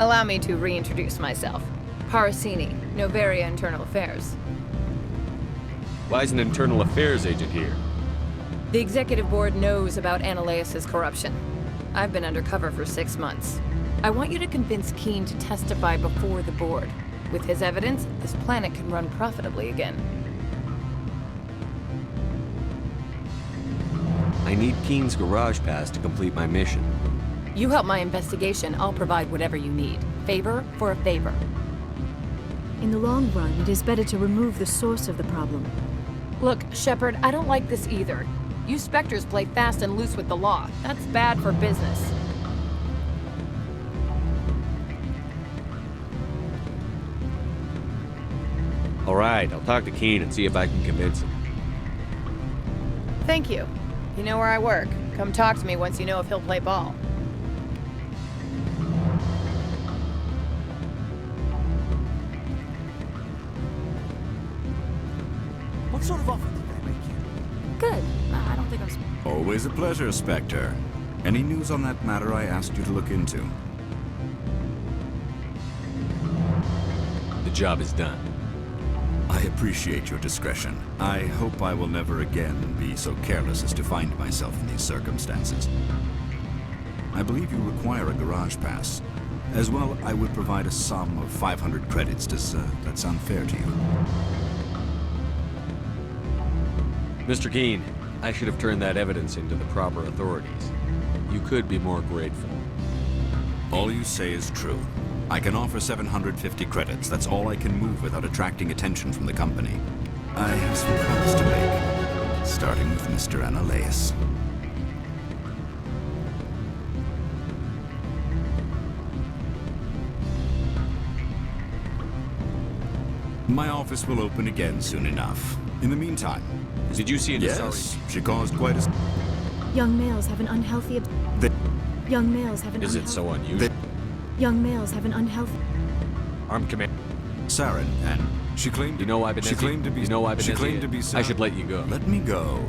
Allow me to reintroduce myself. Parasini, Novaria Internal Affairs. Why is an internal affairs agent here? The executive board knows about Ananias's corruption. I've been undercover for 6 months. I want you to convince Keen to testify before the board. With his evidence, this planet can run profitably again. I need Keen's garage pass to complete my mission. You help my investigation, I'll provide whatever you need. Favor for a favor. In the long run, it is better to remove the source of the problem. Look, Shepard, I don't like this either. You Spectres play fast and loose with the law. That's bad for business. All right, I'll talk to Keen and see if I can convince him. Thank you. You know where I work. Come talk to me once you know if he'll play ball. What sort of offer did they make you? Good. I don't think I'm... Always a pleasure, Spectre. Any news on that matter I asked you to look into? The job is done. I appreciate your discretion. I hope I will never again be so careless as to find myself in these circumstances. I believe you require a garage pass. As well, I would provide a sum of 500 credits. Does that sound fair to you? Mr. Keen, I should have turned that evidence into the proper authorities. You could be more grateful. All you say is true. I can offer 750 credits. That's all I can move without attracting attention from the company. I have some calls to make, starting with Mr. Ananias. My office will open again soon enough. In the meantime... Did you see any... Yes, she caused quite a... Young males have an unhealthy... Young males have an Is it so unusual? Young males have an unhealthy... Armed command... Saren, and she claimed... You know I've been... She claimed to be... You know I've been... She claimed to be... I should let you go. Let me go.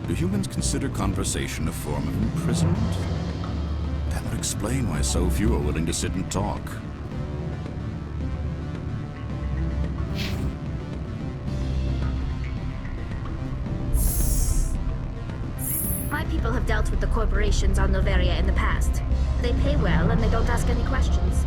Do humans consider conversation a form of imprisonment? That would explain why so few are willing to sit and talk. My people have dealt with the corporations on Novaria in the past. They pay well and they don't ask any questions.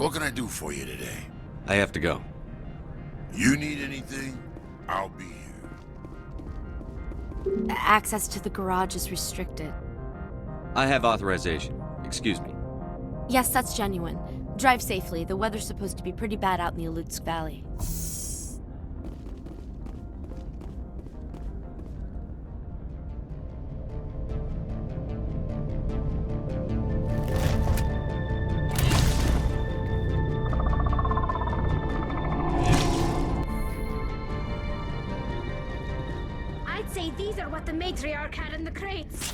What can I do for you today? I have to go. You need anything? I'll be here. Access to the garage is restricted. I have authorization. Excuse me. Yes, that's genuine. Drive safely. The weather's supposed to be pretty bad out in the Alutsk Valley. I'd say these are what the matriarch had in the crates.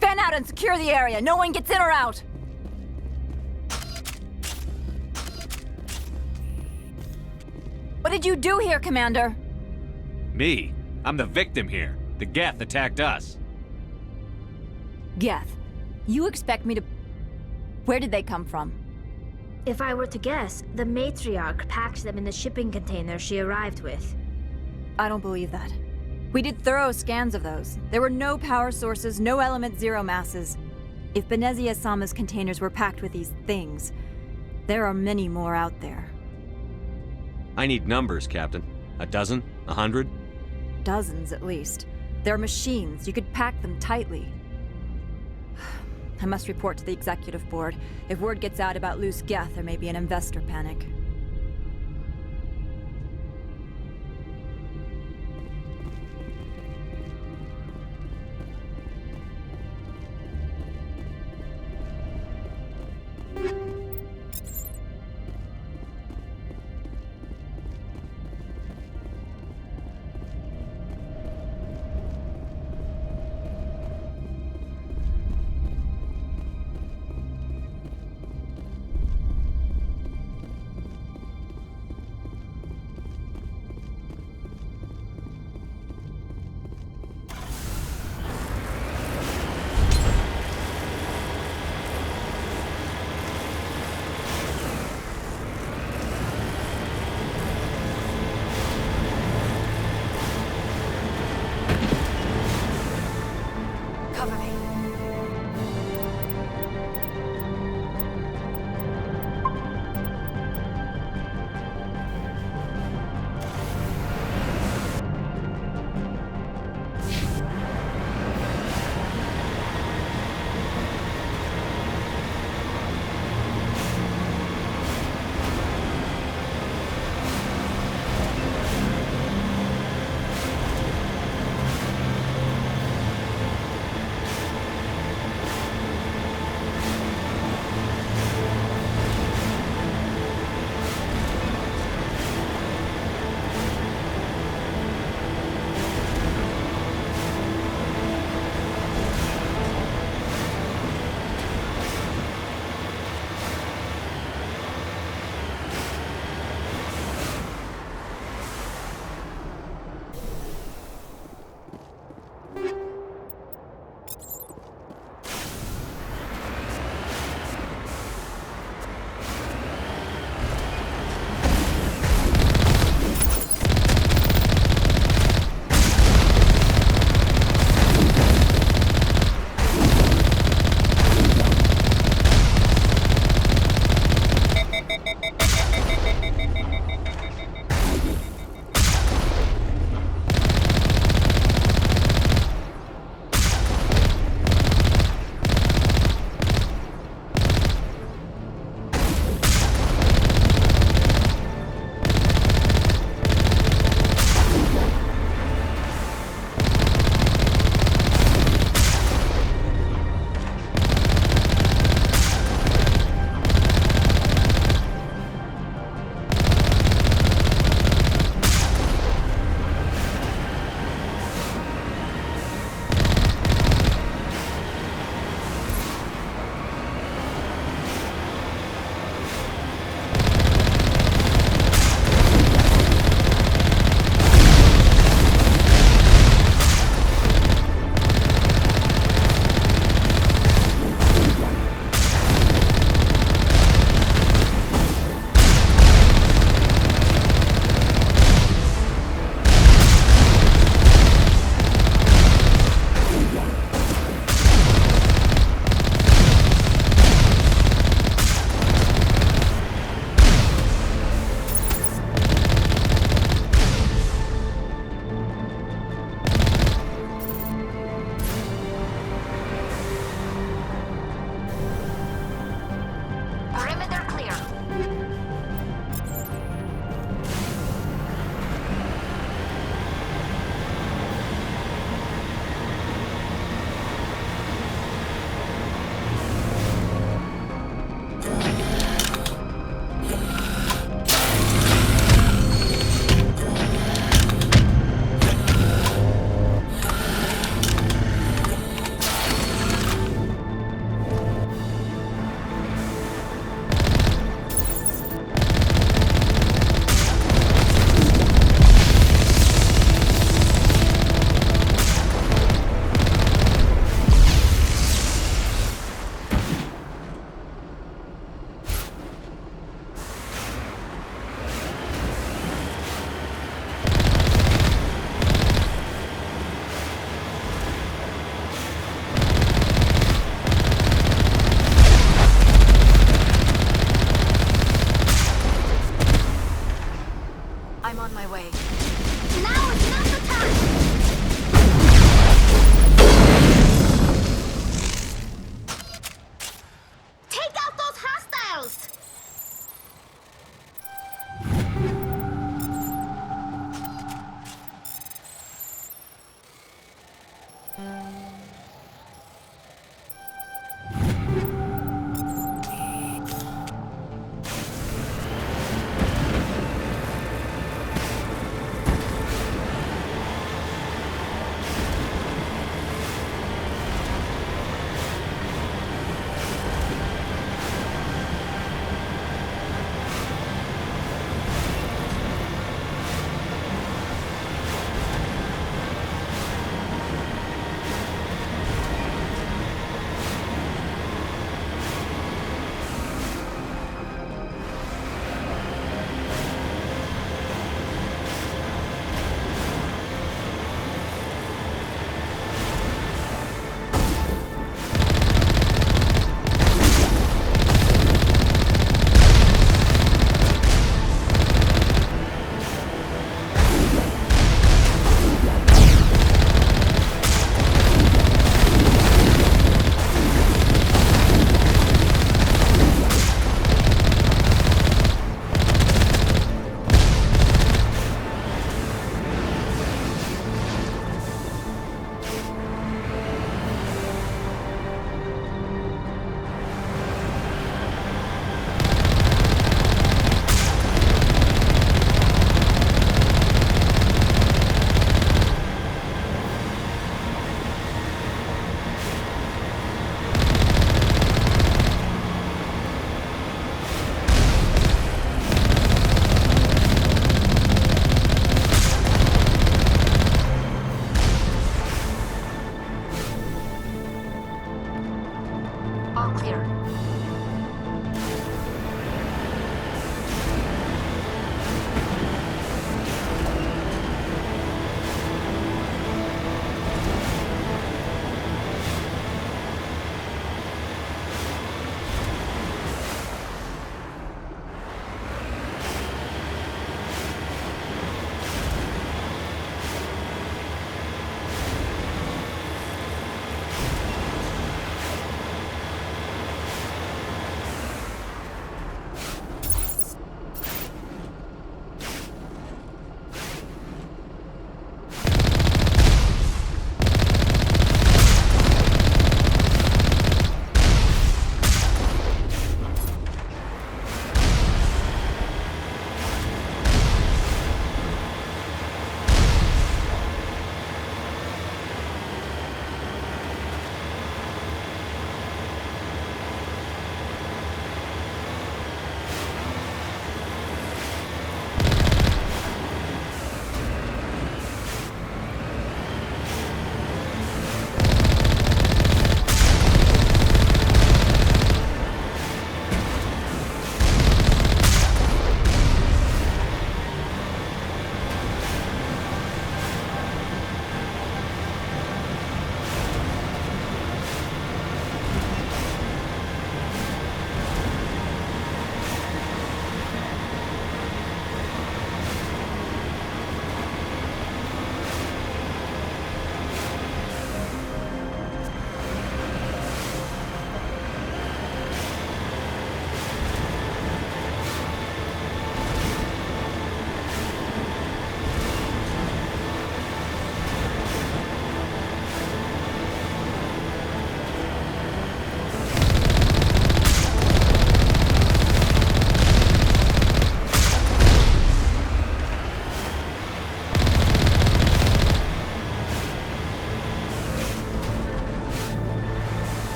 Fan out and secure the area. No one gets in or out. What did you do here, Commander? Me? I'm the victim here. The Geth attacked us. Geth. You expect me to... Where did they come from? If I were to guess, the matriarch packed them in the shipping container she arrived with. I don't believe that. We did thorough scans of those. There were no power sources, no element zero masses. If Benezia-sama's containers were packed with these things, there are many more out there. I need numbers, Captain. A dozen? 100? Dozens, at least. They're machines. You could pack them tightly. I must report to the executive board. If word gets out about loose Geth, there may be an investor panic.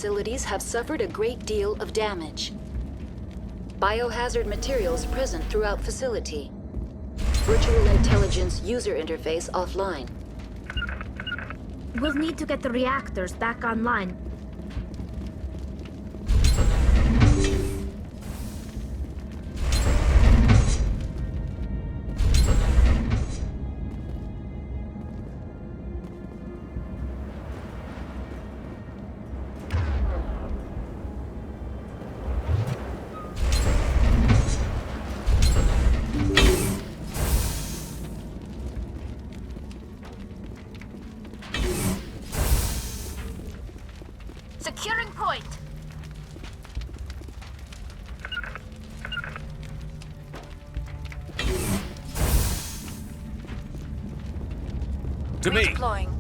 facilities have suffered a great deal of damage. Biohazard materials present throughout facility. Virtual intelligence user interface offline. We'll need to get the reactors back online. Securing point. To me. Redeploying.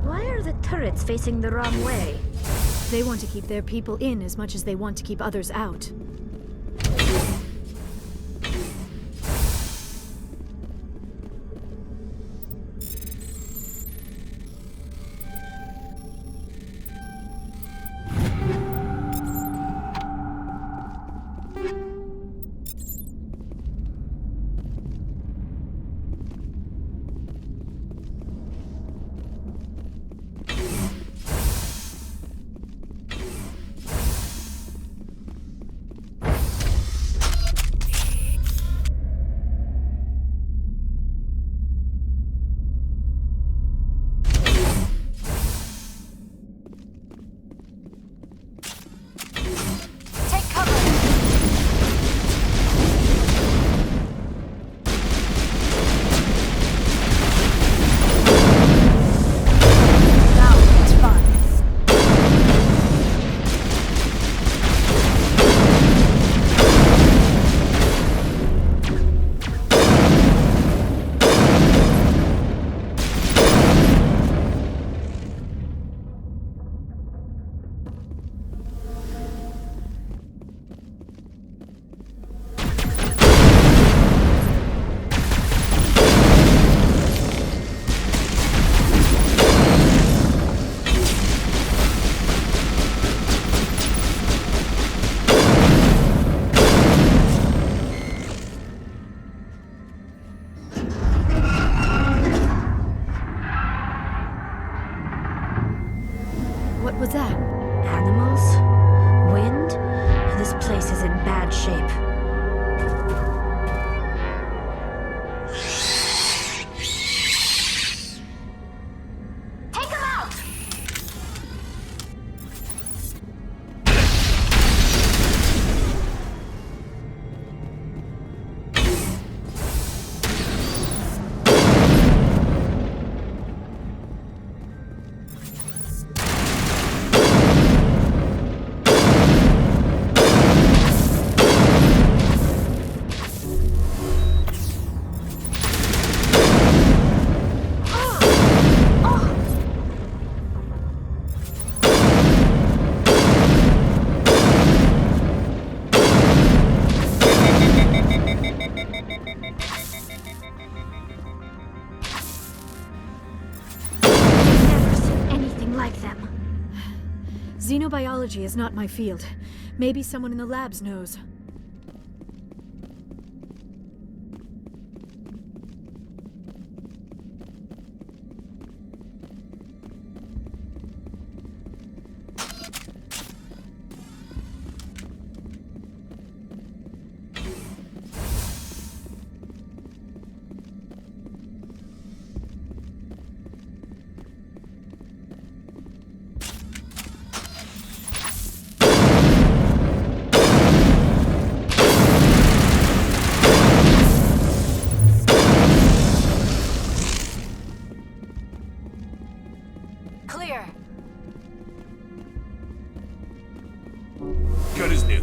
Why are the turrets facing the wrong way? They want to keep their people in as much as they want to keep others out. What was that? Animals? Wind? This place is in bad shape. Take them out! Xenobiology is not my field. Maybe someone in the labs knows. Good as new.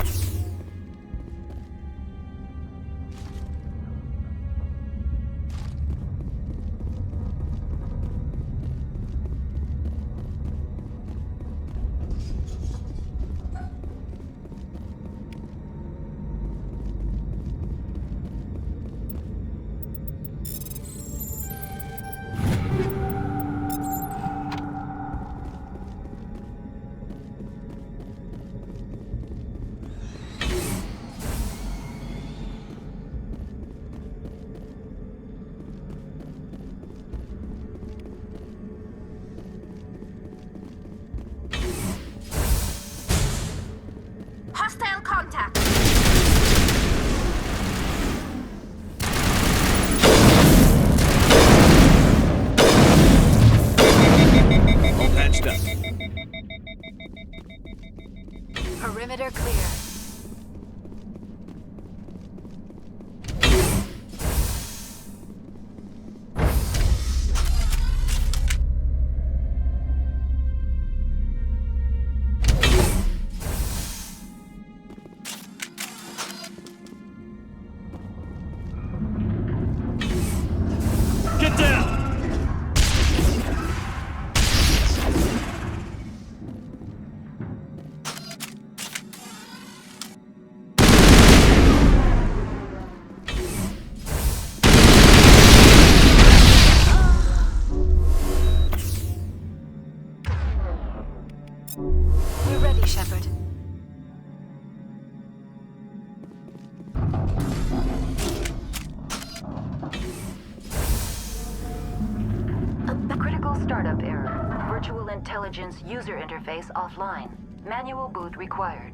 Hostile contact. All patched up. Perimeter clear. Get down! We're ready, Shepard. Critical startup error. Virtual intelligence user interface offline. Manual boot required.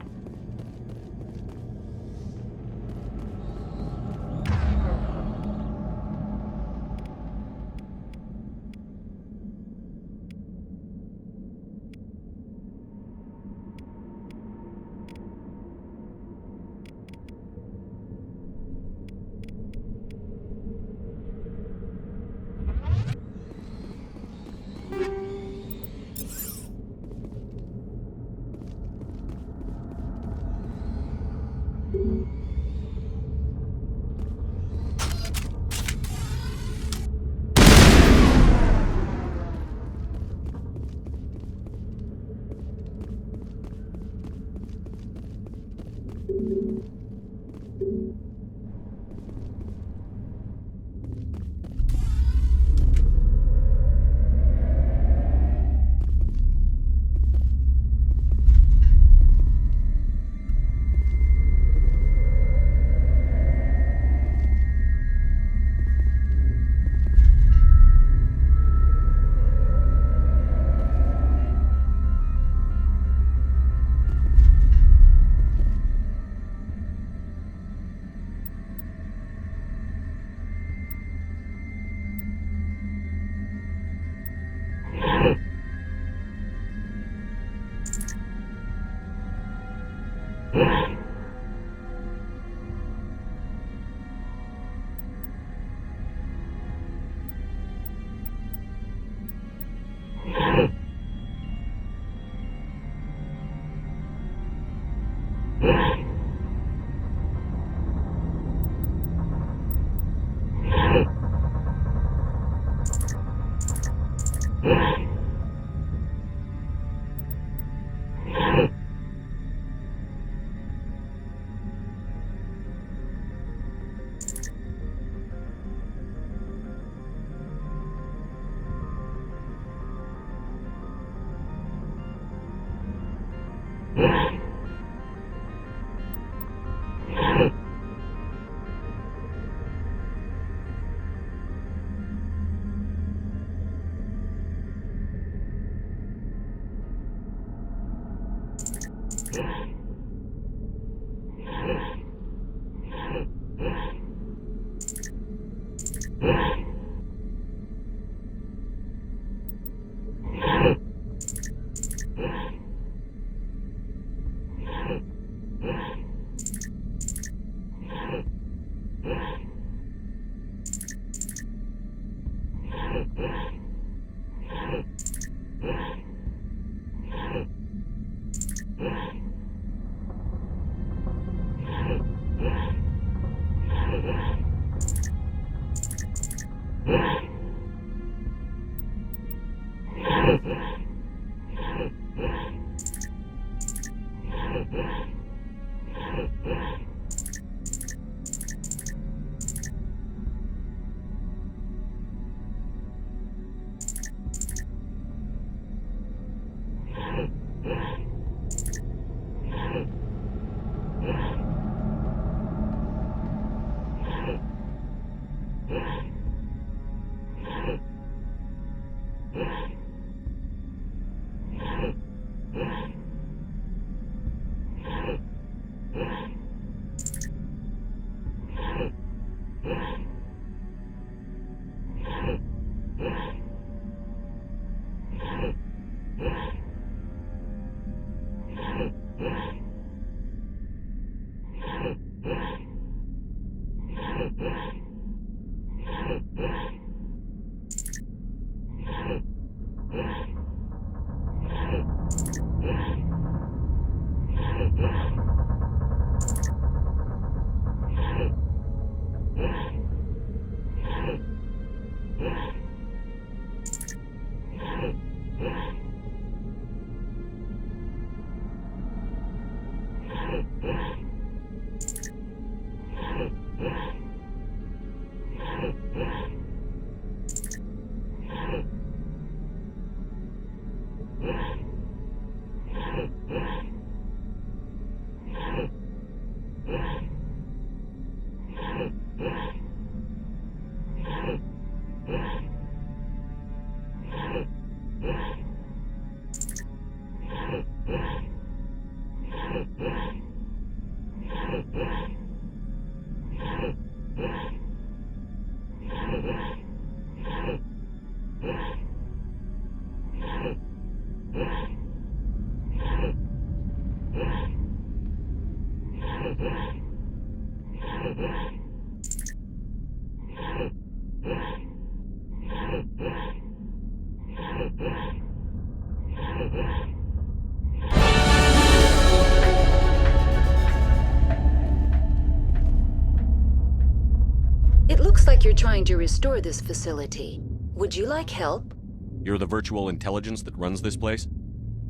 You're trying to restore this facility. Would you like help? You're the virtual intelligence that runs this place?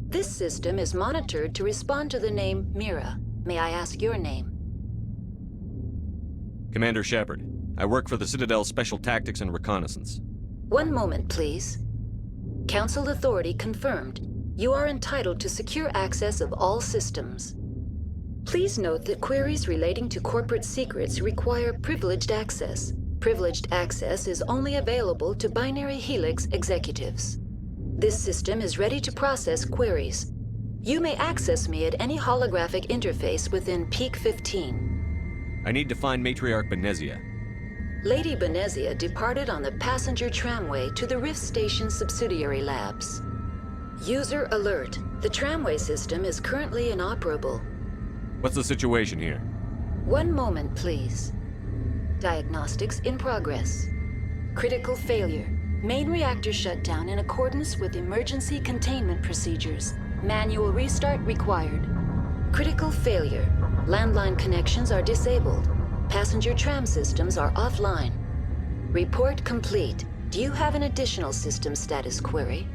This system is monitored to respond to the name Mira. May I ask your name? Commander Shepard. I work for the Citadel Special Tactics and Reconnaissance. One moment, please. Council authority confirmed. You are entitled to secure access of all systems. Please note that queries relating to corporate secrets require privileged access. Privileged access is only available to Binary Helix executives. This system is ready to process queries. You may access me at any holographic interface within Peak 15. I need to find Matriarch Benezia. Lady Benezia departed on the passenger tramway to the Rift Station subsidiary labs. User alert. The tramway system is currently inoperable. What's the situation here? One moment, please. Diagnostics in progress. Critical failure. Main reactor shutdown in accordance with emergency containment procedures. Manual restart required. Critical failure. Landline connections are disabled. Passenger tram systems are offline. Report complete. Do you have an additional system status query?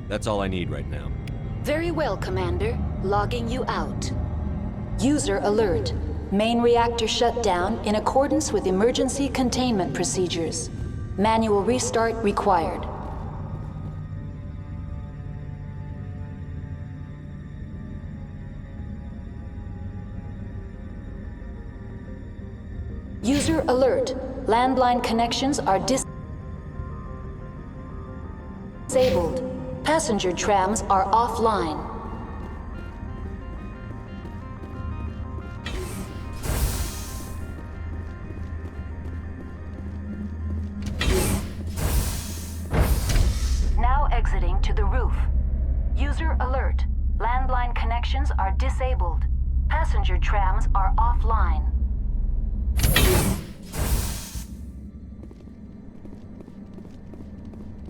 That's all I need right now. Very well, Commander. Logging you out. User alert. Main reactor shut down in accordance with emergency containment procedures. Manual restart required. User alert. Landline connections are disabled. Passenger trams are offline. plummeting to the roof. User alert. Landline connections are disabled. Passenger trams are offline.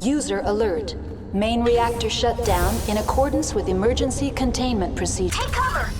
User alert. Main reactor shut down in accordance with emergency containment procedures. Take cover!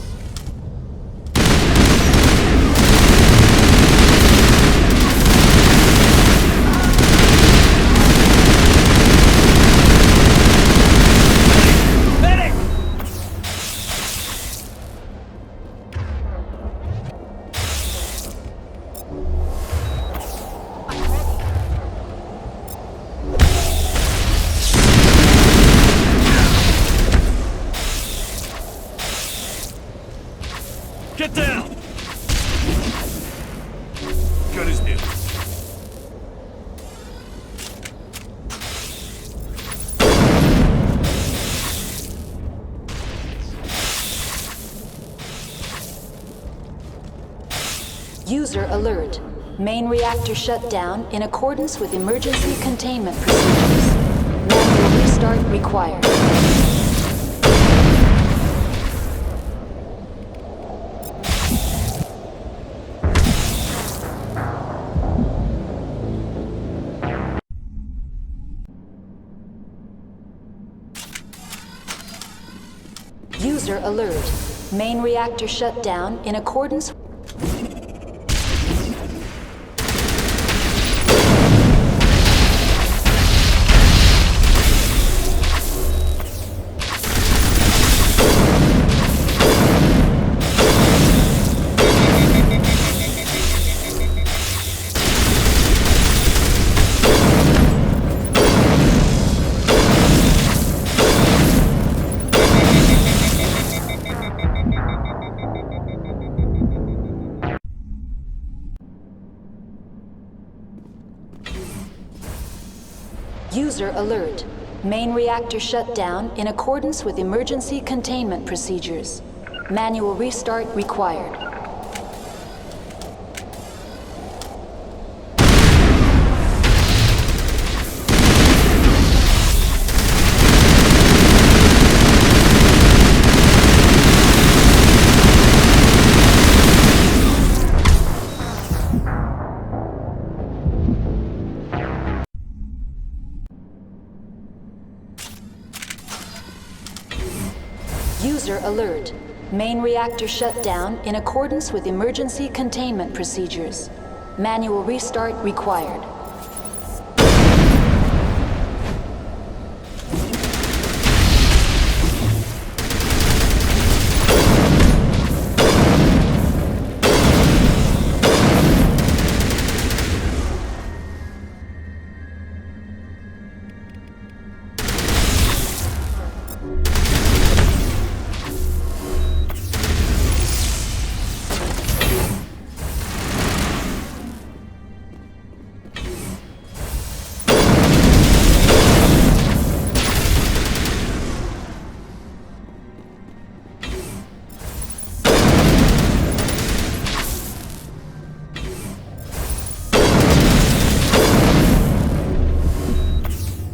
Get down! Gun is new. User alert. Main reactor shut down in accordance with emergency containment procedures. Manual restart required. User alert. Main reactor shut down in accordance. User alert. Main reactor shut down in accordance with emergency containment procedures. Manual restart required. User alert. Main reactor shut down in accordance with emergency containment procedures. Manual restart required.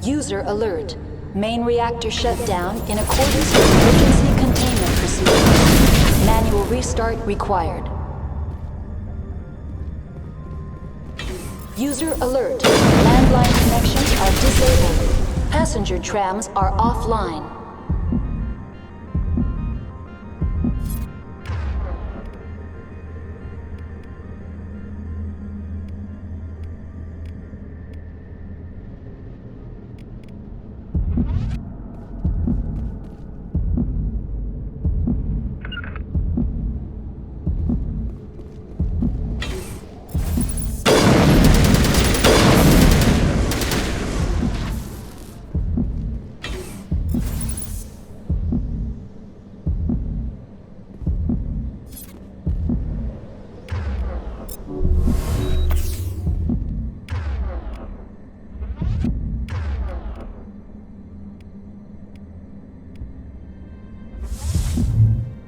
User alert. Main reactor shut down in accordance with emergency containment procedures. Manual restart required. User alert. Landline connections are disabled. Passenger trams are offline.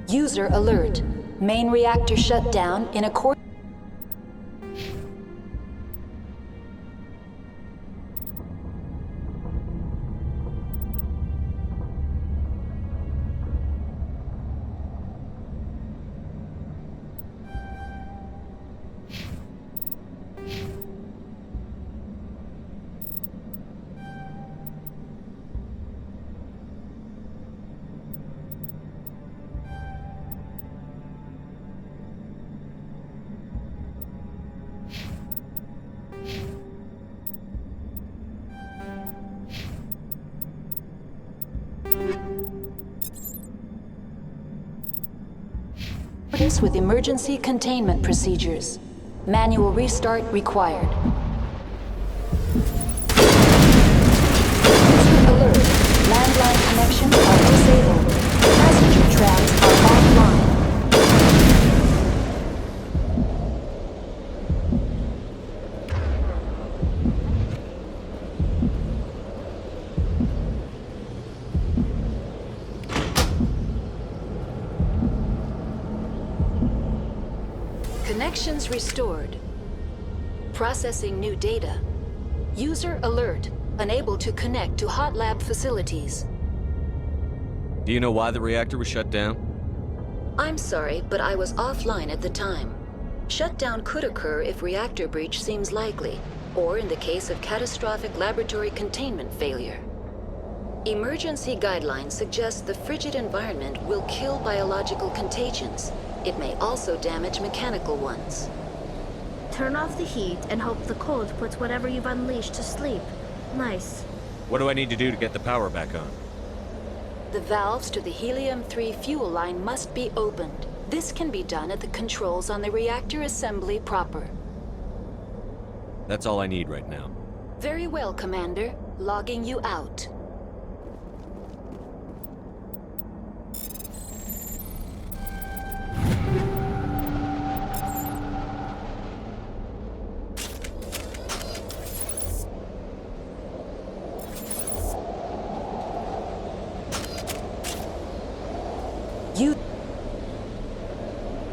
User alert. Main reactor shut down in accordance. accordance with emergency containment procedures. Manual restart required. User alert. Landline connections are disabled. Passenger trams are offline. Connections restored. Processing new data. User alert. Unable to connect to hot lab facilities. Do you know why the reactor was shut down? I'm sorry, but I was offline at the time. Shutdown could occur if reactor breach seems likely, or in the case of catastrophic laboratory containment failure. Emergency guidelines suggest the frigid environment will kill biological contagions. It may also damage mechanical ones. Turn off the heat and hope the cold puts whatever you've unleashed to sleep. Nice. What do I need to do to get the power back on? The valves to the helium-3 fuel line must be opened. This can be done at the controls on the reactor assembly proper. That's all I need right now. Very well, Commander. Logging you out.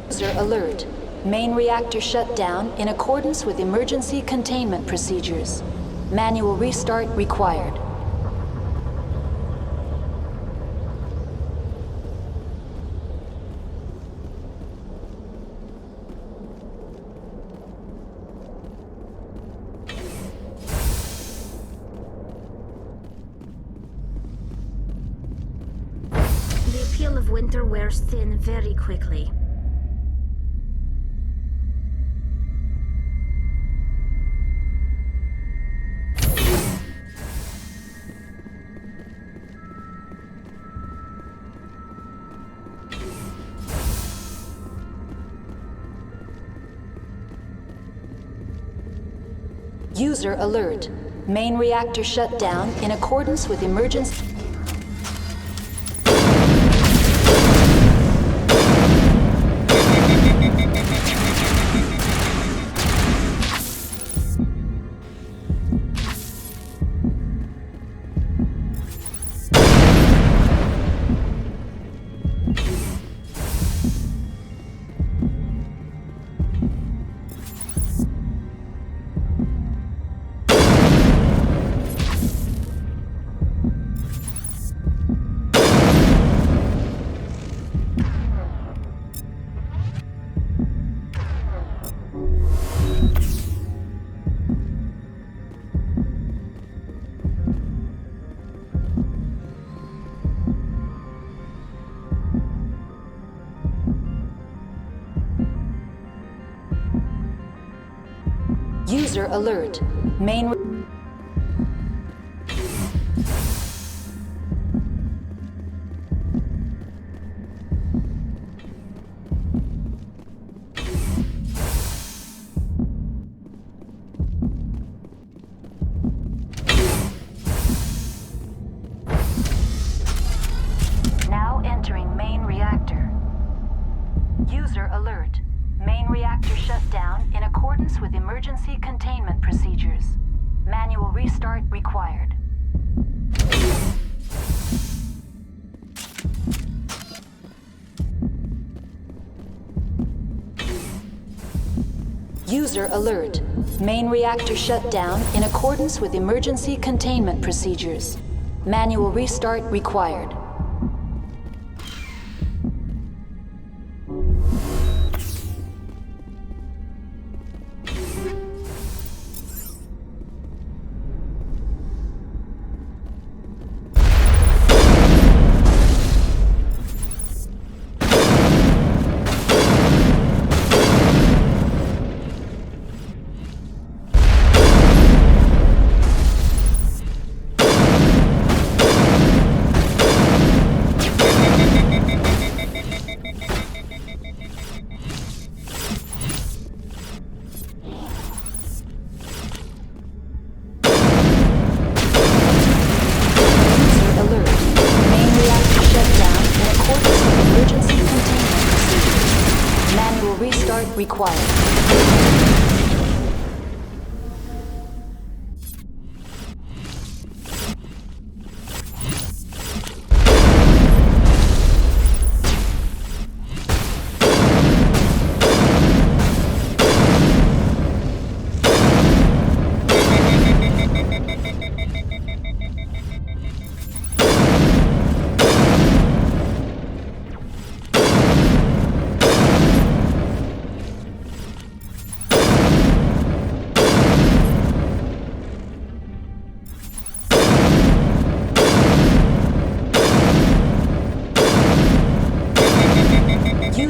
User alert. Main reactor shut down in accordance with emergency containment procedures. Manual restart required. The appeal of winter wears thin very quickly. User alert. Main reactor shut down in accordance with emergency... User alert. Main... Now entering main reactor. User alert. Main reactor shut down in accordance with emergency containment procedures. Manual restart required. User alert. Main reactor shut down in accordance with emergency containment procedures. Manual restart required.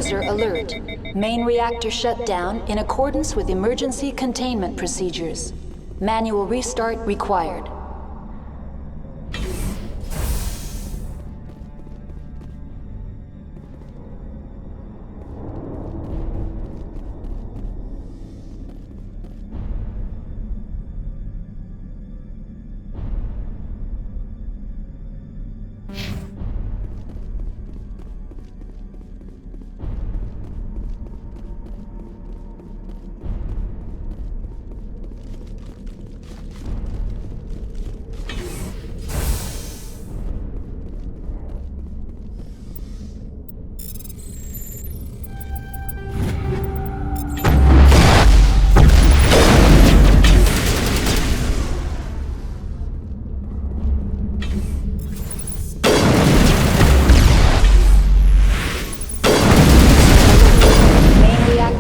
User alert. Main reactor shut down in accordance with emergency containment procedures. Manual restart required.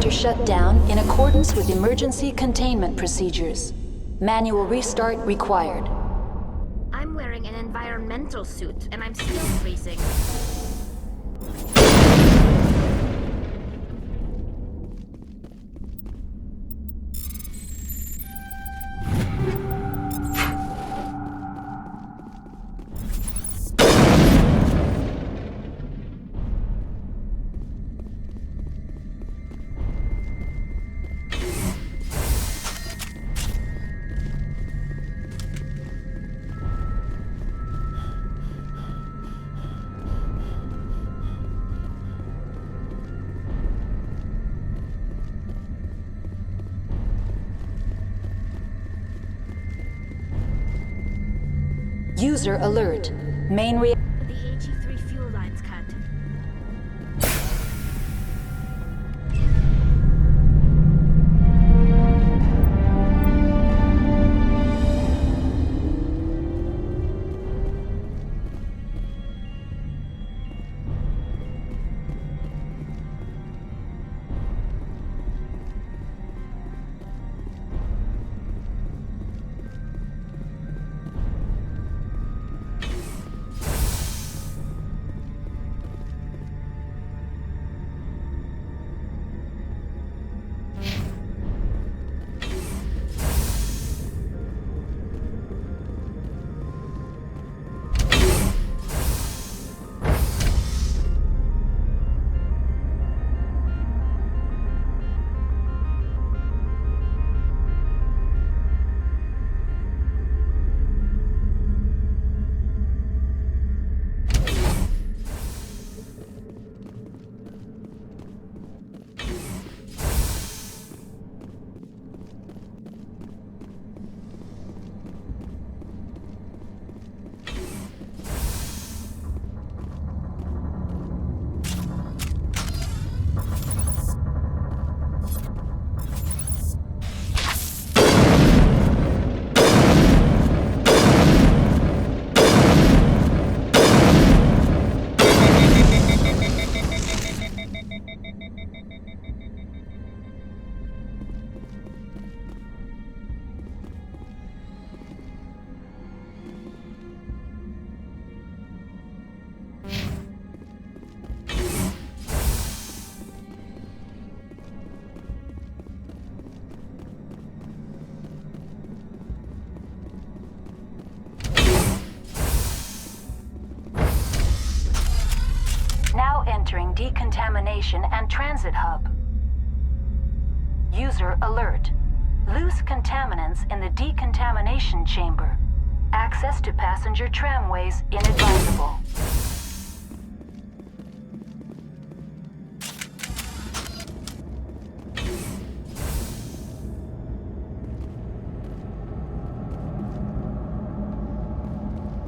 Shut down in accordance with emergency containment procedures. Manual restart required. I'm wearing an environmental suit, and I'm still freezing. User alert. Main reactor. The AG3 fuel line's cut. Entering decontamination and transit hub. User alert. Loose contaminants in the decontamination chamber. Access to passenger tramways inadvisable.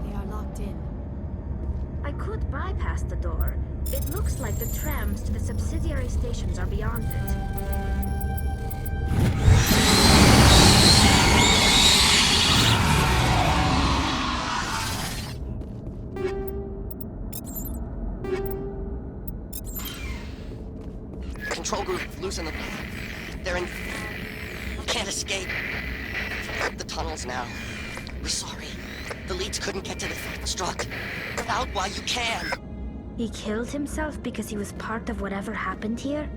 They are locked in. I could bypass the door. It looks like the trams to the subsidiary stations are beyond it. Control group, loosen them. They're in... Can't escape. The tunnels now. We're sorry. The leads couldn't get to the struck. Get out while you can. He killed himself because he was part of whatever happened here?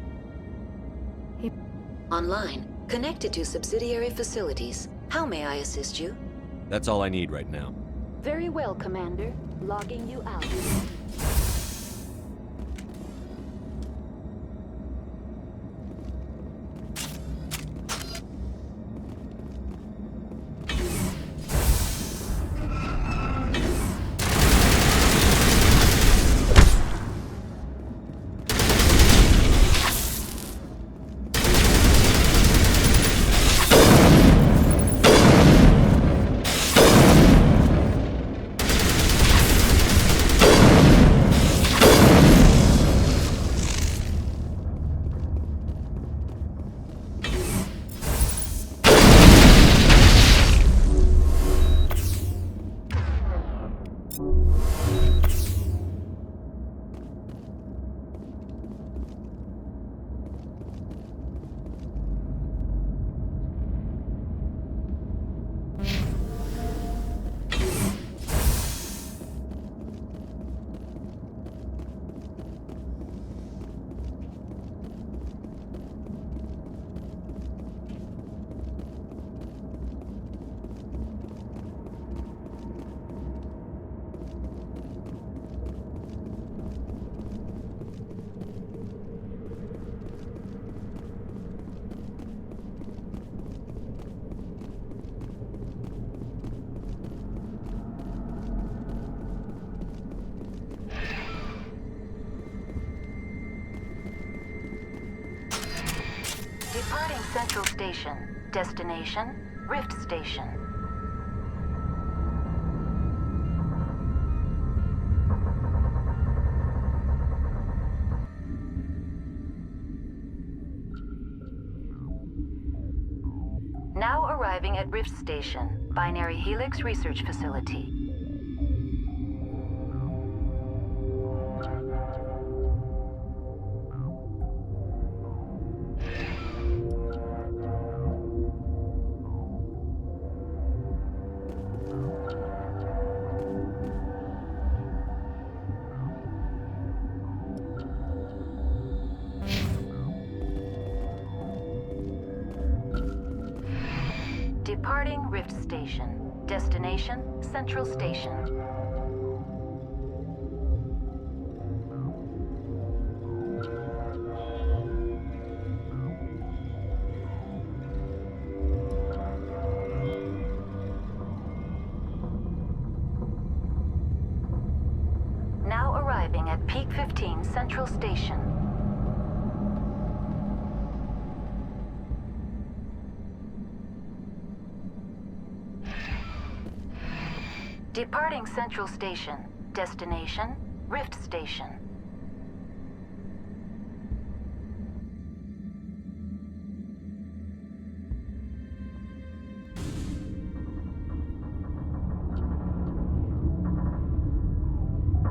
Online, connected to subsidiary facilities. How may I assist you? That's all I need right now. Very well, Commander. Logging you out. Departing Central Station. Destination, Rift Station. Now arriving at Rift Station, Binary Helix Research Facility. Departing Rift Station. Destination, Central Station. Now arriving at Peak 15 Central Station. Departing Central Station. Destination, Rift Station.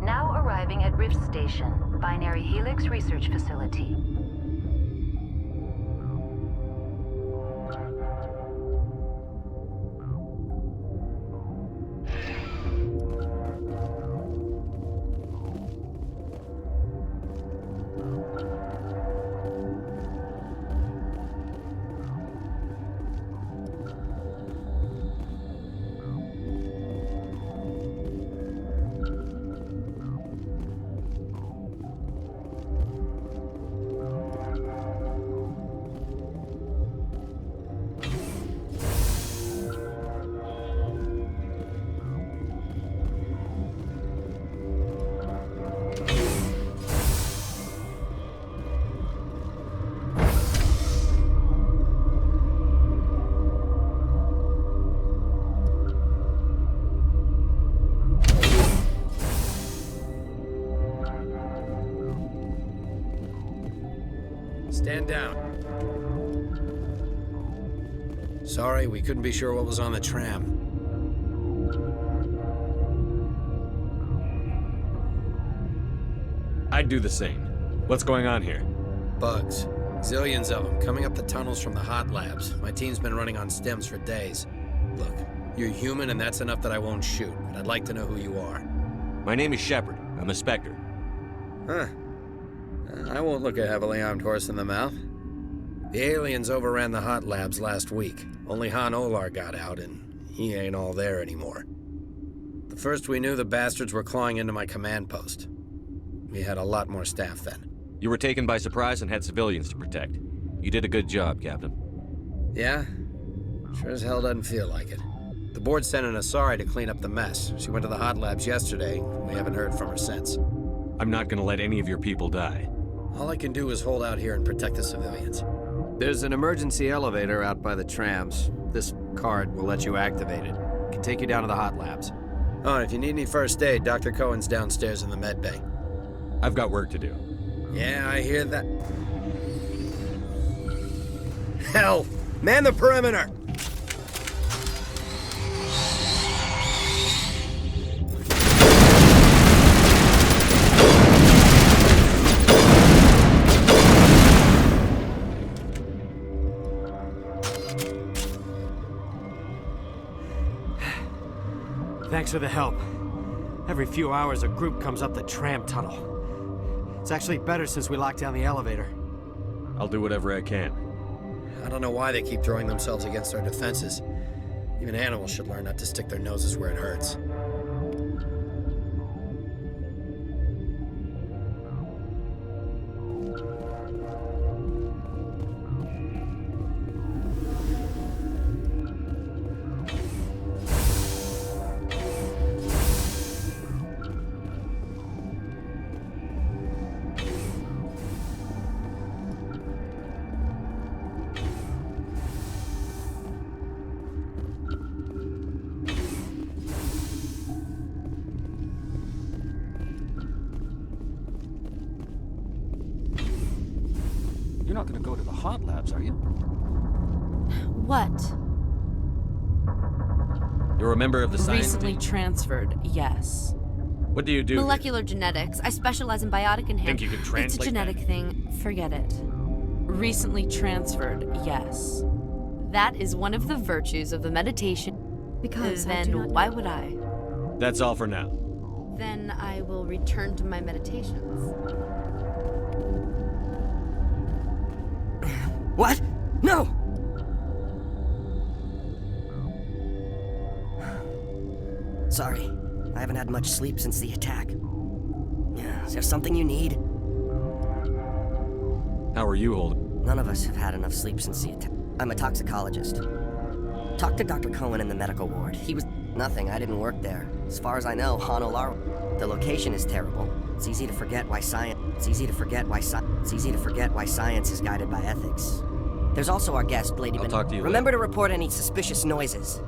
Now arriving at Rift Station, Binary Helix Research Facility. Stand down. Sorry, we couldn't be sure what was on the tram. I'd do the same. What's going on here? Bugs. Zillions of them, coming up the tunnels from the hot labs. My team's been running on stems for days. Look, you're human and that's enough that I won't shoot, but I'd like to know who you are. My name is Shepard. I'm a Spectre. Huh. I won't look a heavily armed horse in the mouth. The aliens overran the hot labs last week. Only Han Olar got out, and he ain't all there anymore. The first we knew, the bastards were clawing into my command post. We had a lot more staff then. You were taken by surprise and had civilians to protect. You did a good job, Captain. Yeah? Sure as hell doesn't feel like it. The board sent an Asari to clean up the mess. She went to the hot labs yesterday. We haven't heard from her since. I'm not gonna let any of your people die. All I can do is hold out here and protect the civilians. There's an emergency elevator out by the trams. This card will let you activate it. It can take you down to the hot labs. Oh, and if you need any first aid, Dr. Cohen's downstairs in the med bay. I've got work to do. Yeah, I hear that. Hell! Man the perimeter! Thanks for the help. Every few hours, a group comes up the tram tunnel. It's actually better since we locked down the elevator. I'll do whatever I can. I don't know why they keep throwing themselves against our defenses. Even animals should learn not to stick their noses where it hurts. You're not gonna go to the hot labs, are you? What? You're a member of the science Recently team? transferred, yes. What do you do? Molecular genetics. I specialize in biotic enhancement. Think you can translate It's a genetic thing. Forget it. Recently transferred, yes. That is one of the virtues of the meditation. Because then why would I? That's all for now. Then I will return to my meditations. What? No! Sorry, I haven't had much sleep since the attack. Is there something you need? How are you holding? None of us have had enough sleep since the attack. I'm a toxicologist. Talked to Dr. Cohen in the medical ward. He was... Nothing, I didn't work there. As far as I know, Han Olar... The location is terrible. It's easy to forget why science... It's easy to forget why science is guided by ethics. There's also our guest, Lady... I'll talk to you Remember to report any suspicious noises.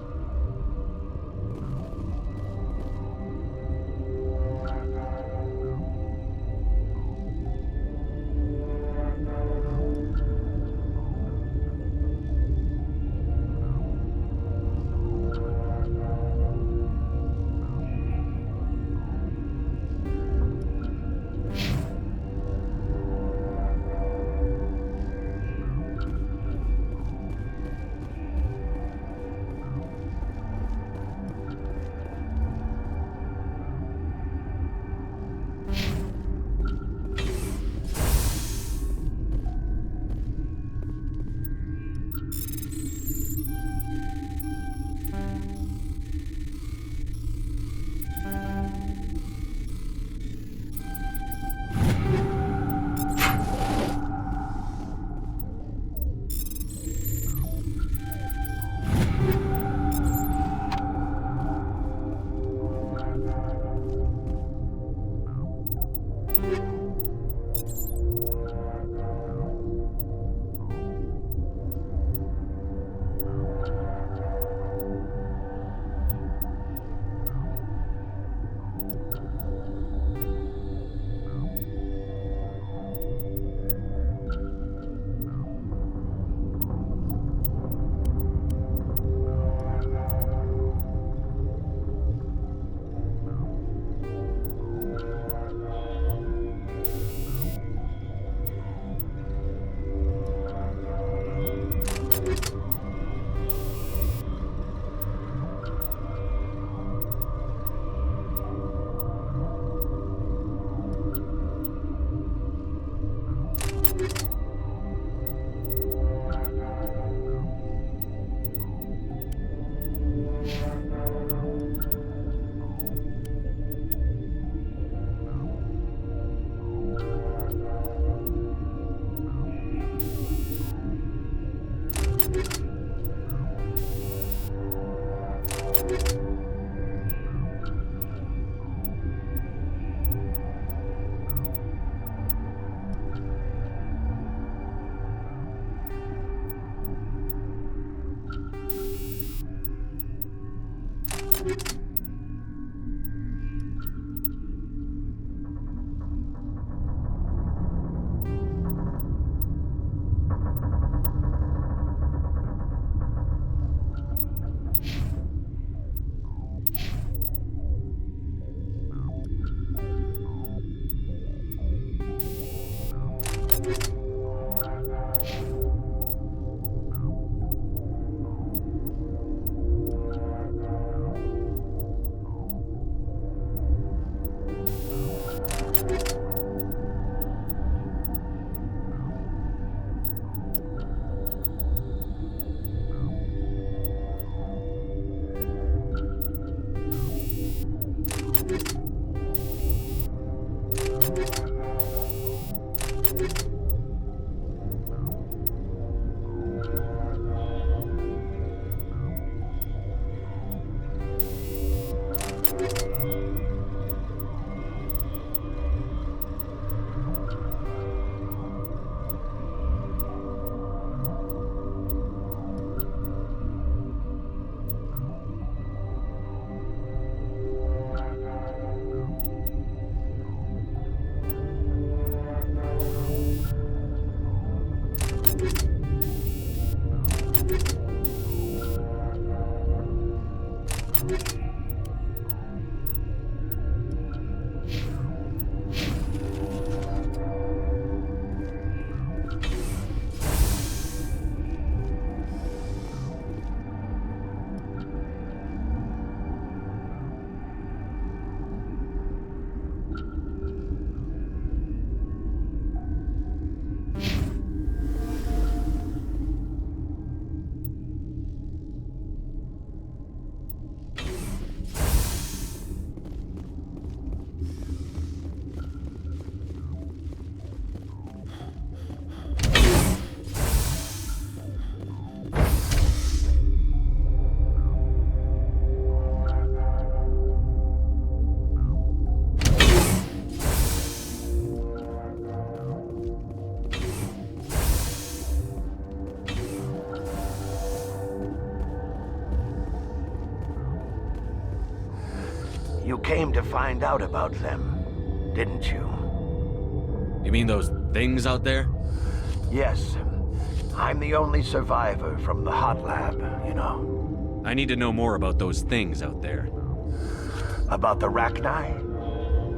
You came to find out about them, didn't you? You mean those things out there? Yes. I'm the only survivor from the hot lab, you know. I need to know more about those things out there. About the Rachni?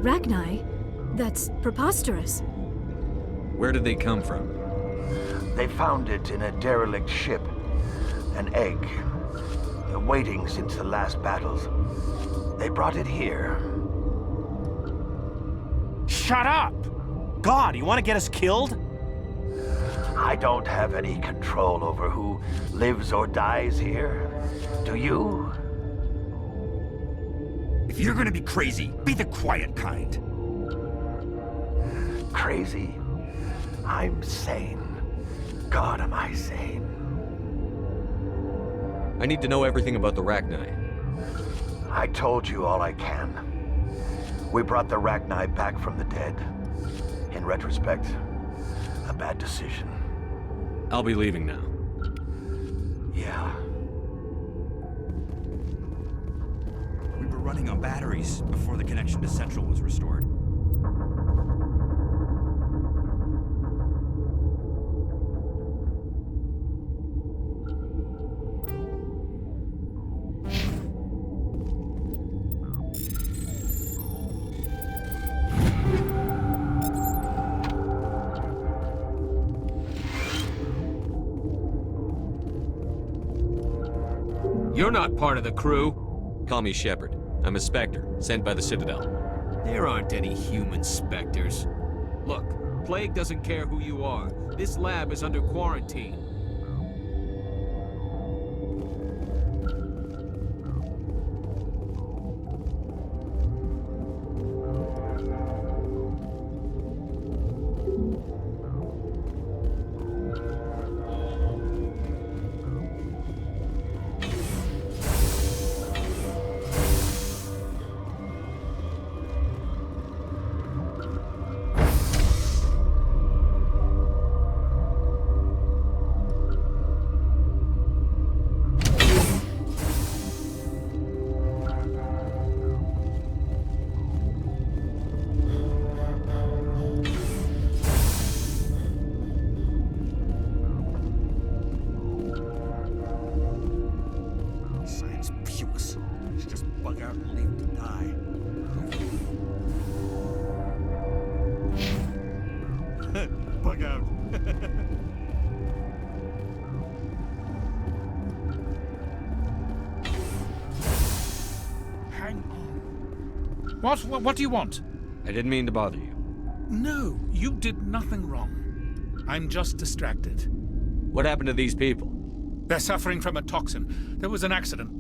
Rachni? That's preposterous. Where did they come from? They found it in a derelict ship. An egg. Waiting since the last battles. They brought it here. Shut up! God, you want to get us killed? I don't have any control over who lives or dies here. Do you? If you're gonna be crazy, be the quiet kind. Crazy? I'm sane. God, am I sane? I need to know everything about the Rachni. I told you all I can. We brought the Rachni back from the dead. In retrospect, a bad decision. I'll be leaving now. Yeah. We were running on batteries before the connection to Central was restored. You're not part of the crew. Call me Shepard. I'm a Spectre, sent by the Citadel. There aren't any human specters. Look, Plague doesn't care who you are. This lab is under quarantine. What do you want? I didn't mean to bother you. No, you did nothing wrong. I'm just distracted. What happened to these people? They're suffering from a toxin. There was an accident.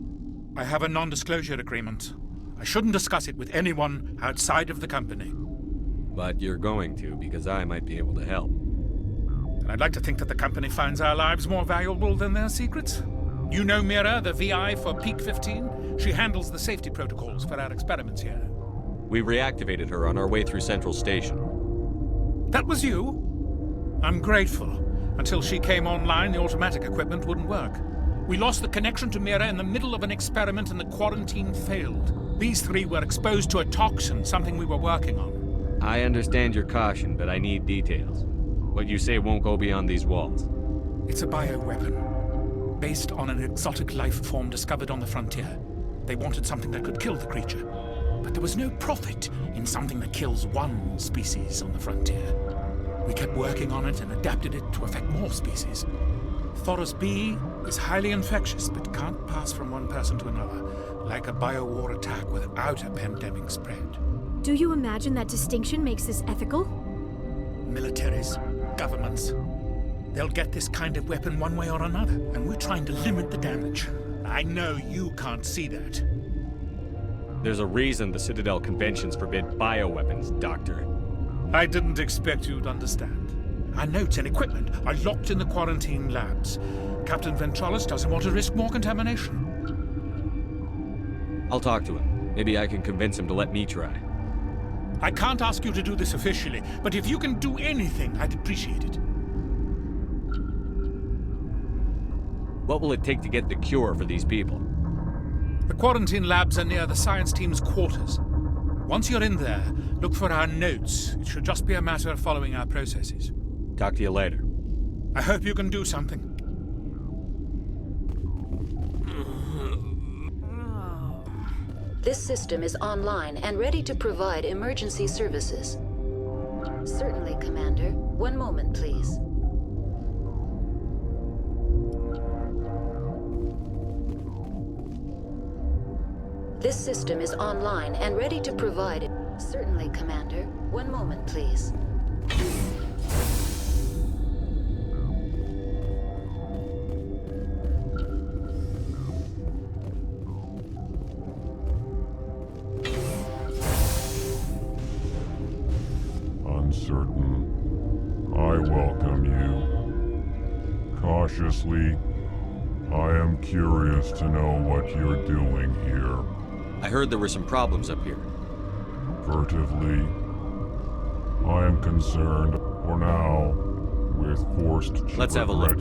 I have a non-disclosure agreement. I shouldn't discuss it with anyone outside of the company. But you're going to, because I might be able to help. And I'd like to think that the company finds our lives more valuable than their secrets. You know Mira, the VI for Peak 15? She handles the safety protocols for our experiments here. We reactivated her on our way through Central Station. That was you? I'm grateful. Until she came online, the automatic equipment wouldn't work. We lost the connection to Mira in the middle of an experiment and the quarantine failed. These three were exposed to a toxin, something we were working on. I understand your caution, but I need details. What you say won't go beyond these walls. It's a bioweapon, based on an exotic life form discovered on the frontier. They wanted something that could kill the creature. But there was no profit in something that kills one species on the frontier. We kept working on it and adapted it to affect more species. Thoros B is highly infectious, but can't pass from one person to another, like a biowar attack without a pandemic spread. Do you imagine that distinction makes this ethical? Militaries, governments, they'll get this kind of weapon one way or another, and we're trying to limit the damage. I know you can't see that. There's a reason the Citadel conventions forbid bioweapons, Doctor. I didn't expect you'd understand. Our notes and equipment are locked in the quarantine labs. Captain Ventralis doesn't want to risk more contamination. I'll talk to him. Maybe I can convince him to let me try. I can't ask you to do this officially, but if you can do anything, I'd appreciate it. What will it take to get the cure for these people? The quarantine labs are near the science team's quarters. Once you're in there, look for our notes. It should just be a matter of following our processes. Talk to you later. I hope you can do something. This system is online and ready to provide emergency services. Certainly, Commander. One moment, please. This system is online and ready to provide... Certainly, Commander. One moment, please. Uncertain. I welcome you. Cautiously, I am curious to know what you're doing here. I heard there were some problems up here. Furtively, I am concerned, for now, with forced ship. Let's have a look.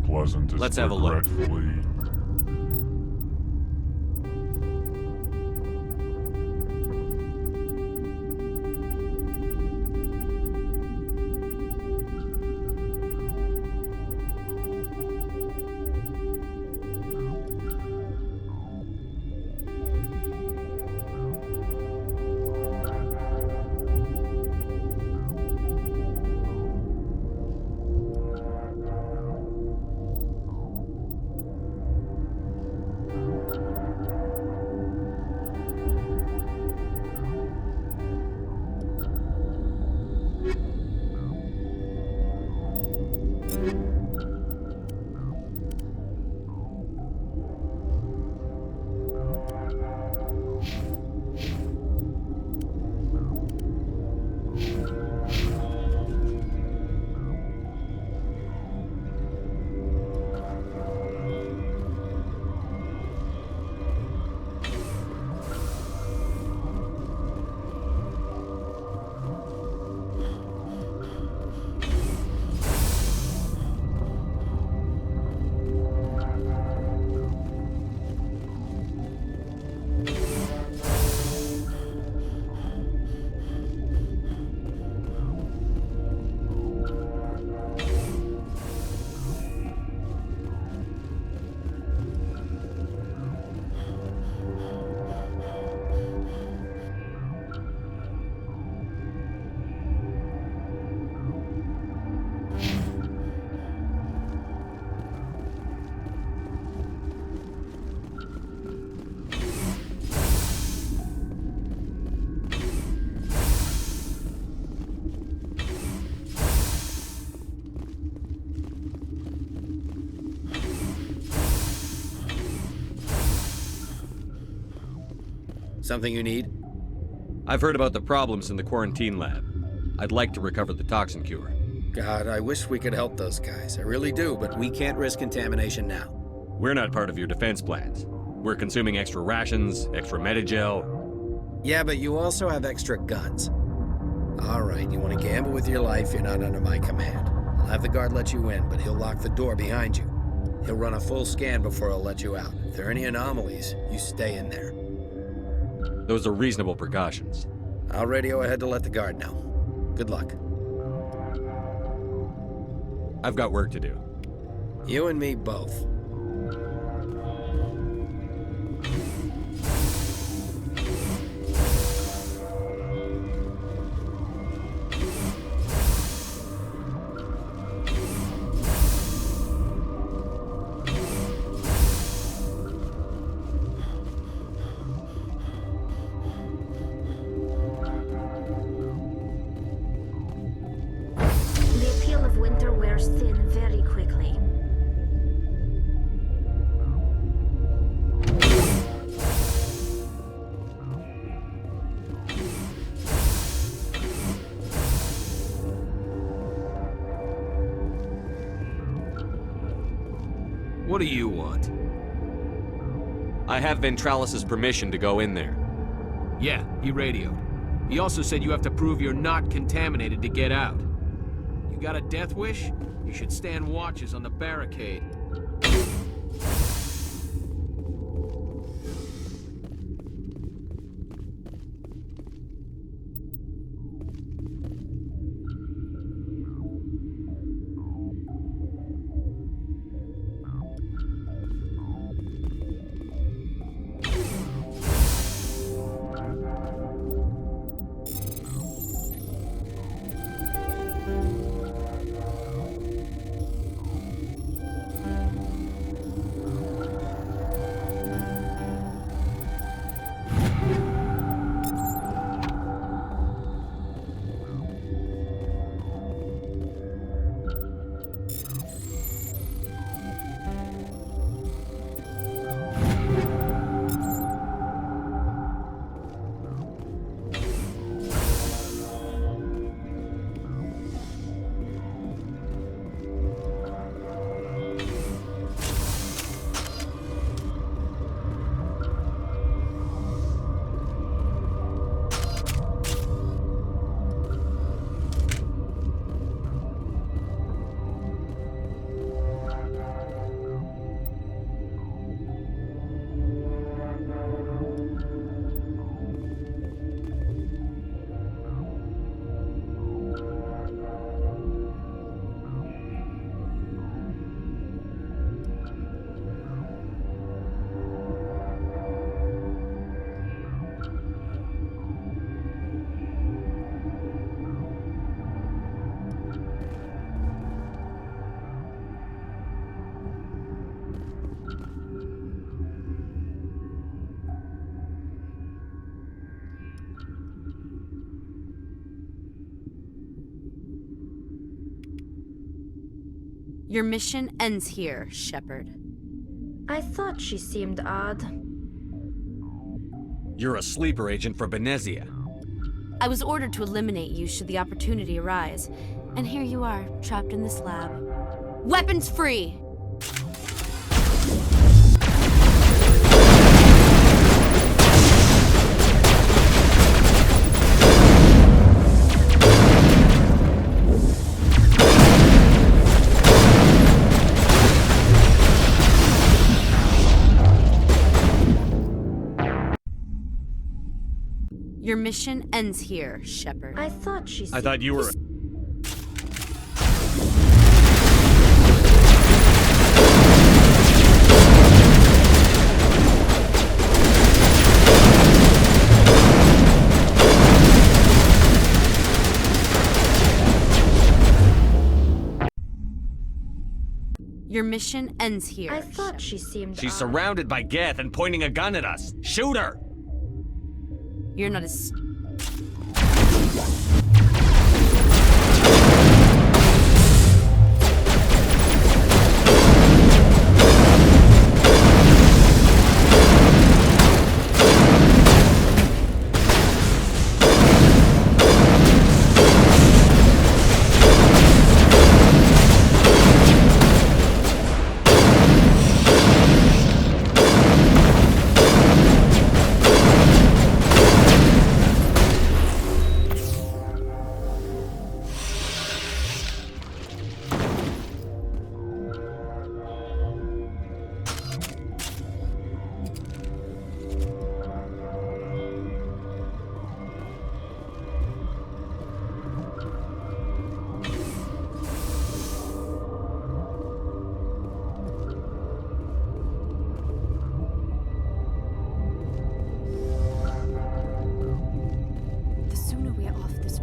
pleasant as Let's have a look. regretfully. Something you need? I've heard about the problems in the quarantine lab. I'd like to recover the toxin cure. God, I wish we could help those guys. I really do, but we can't risk contamination now. We're not part of your defense plans. We're consuming extra rations, extra metagel. Yeah, but you also have extra guns. All right, you want to gamble with your life, you're not under my command. I'll have the guard let you in, but he'll lock the door behind you. He'll run a full scan before he'll let you out. If there are any anomalies, you stay in there. Those are reasonable precautions. I'll radio ahead to let the guard know. Good luck. I've got work to do. You and me both. What do you want? I have Ventralis's permission to go in there. Yeah, he radioed. He also said you have to prove you're not contaminated to get out. You got a death wish? You should stand watches on the barricade. Your mission ends here, Shepard. I thought she seemed odd. You're a sleeper agent for Venezia. I was ordered to eliminate you should the opportunity arise, and here you are, trapped in this lab. Weapons free! Your mission ends here, Shepard. I thought she I thought you were... Your mission ends here. I thought she seemed She's odd. surrounded by Geth and pointing a gun at us. Shoot her! You're not as...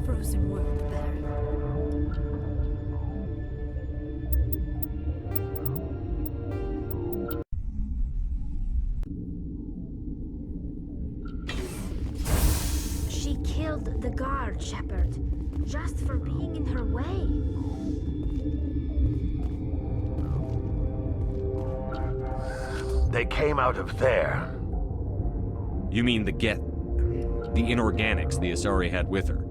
frozen world better. She killed the guard, Shepard, just for being in her way. They came out of there. You mean the Geth? The inorganics the Asari had with her?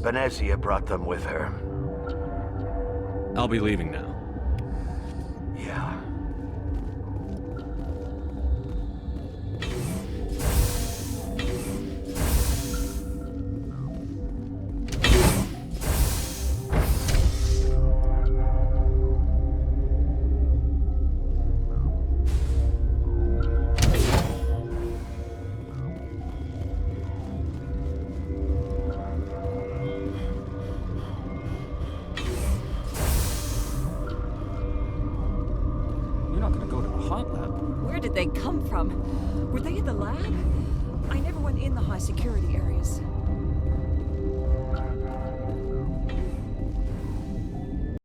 Venezia brought them with her. I'll be leaving now. Yeah. Where did they come from? Were they in the lab? I never went in the high security areas.